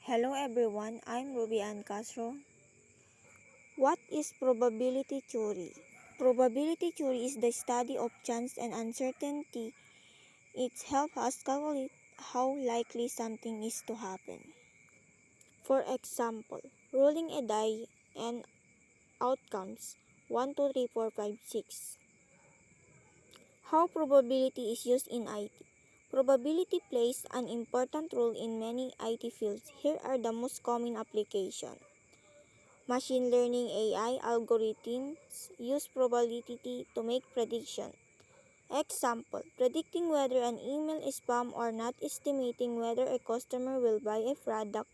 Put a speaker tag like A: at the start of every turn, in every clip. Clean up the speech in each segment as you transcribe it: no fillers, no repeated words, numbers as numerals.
A: Hello everyone, I'm Ruby Ann Castro. What is probability theory? Probability theory is the study of chance and uncertainty. It helps us calculate how likely something is to happen. For example, rolling a die and outcomes 1, 2, 3, 4, 5, 6. How probability is used in IT. Probability plays an important role in many IT fields. Here are the most common applications. Machine learning AI algorithms use probability to make predictions. Example, predicting whether an email is spam or not, estimating whether a customer will buy a product,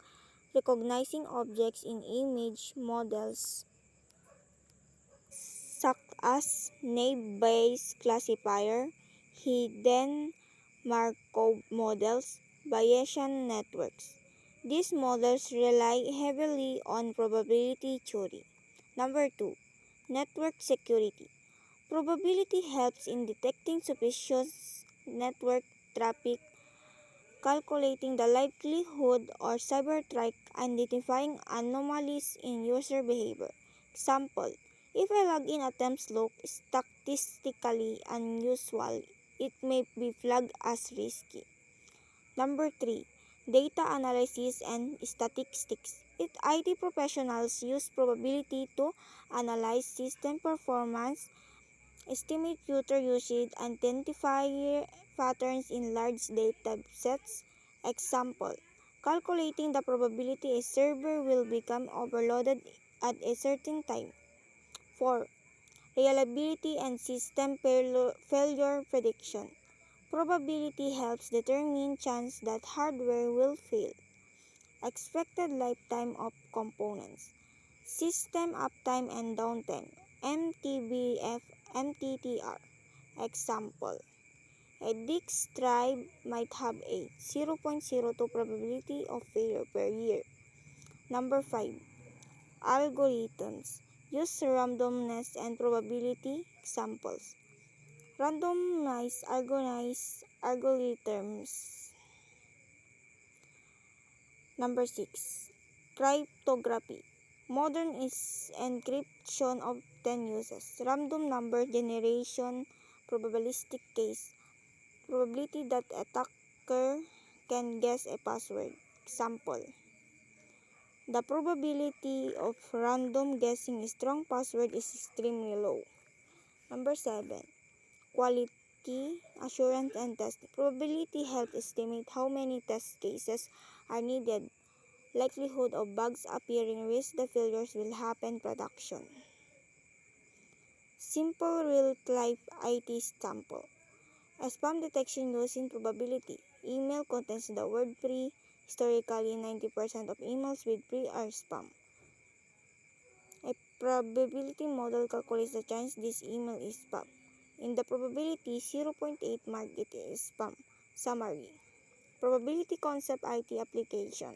A: recognizing objects in image models such as naive Bayes classifier, hidden Markov models, Bayesian networks. These models rely heavily on probability theory. Number 2. Network security. Probability helps in detecting suspicious network traffic, calculating the likelihood of cyber threat, identifying anomalies in user behavior. Example, if a login attempt looks statistically unusual, it may be flagged as risky. Number 3. Data analysis and statistics. IT professionals use probability to analyze system performance, estimate future usage, identify patterns in large data sets. Example, calculating the probability a server will become overloaded at a certain time. 4. Reliability and system failure prediction. Probability helps determine chance that hardware will fail. Expected lifetime of components. System uptime and downtime. MTBF, MTTR. Example, a disk drive might have a 0.02 probability of failure per year. Number 5. Algorithms. Use randomness and probability examples. Randomized algorithms. Number 6. Cryptography. Modern is encryption often uses random number generation, probabilistic case, probability that attacker can guess a password. Example, the probability of random guessing a strong password is extremely low. Number 7. Quality assurance and testing. Probability helps estimate how many test cases are needed, likelihood of bugs appearing, risk the failures will happen, production. Simple real-life IT sample. A spam detection using probability. Email contains the word free. Historically, 90% of emails with free are spam. A probability model calculates the chance this email is spam. In the probability 0.8 mark, it is spam. Summary. Probability concept IT application.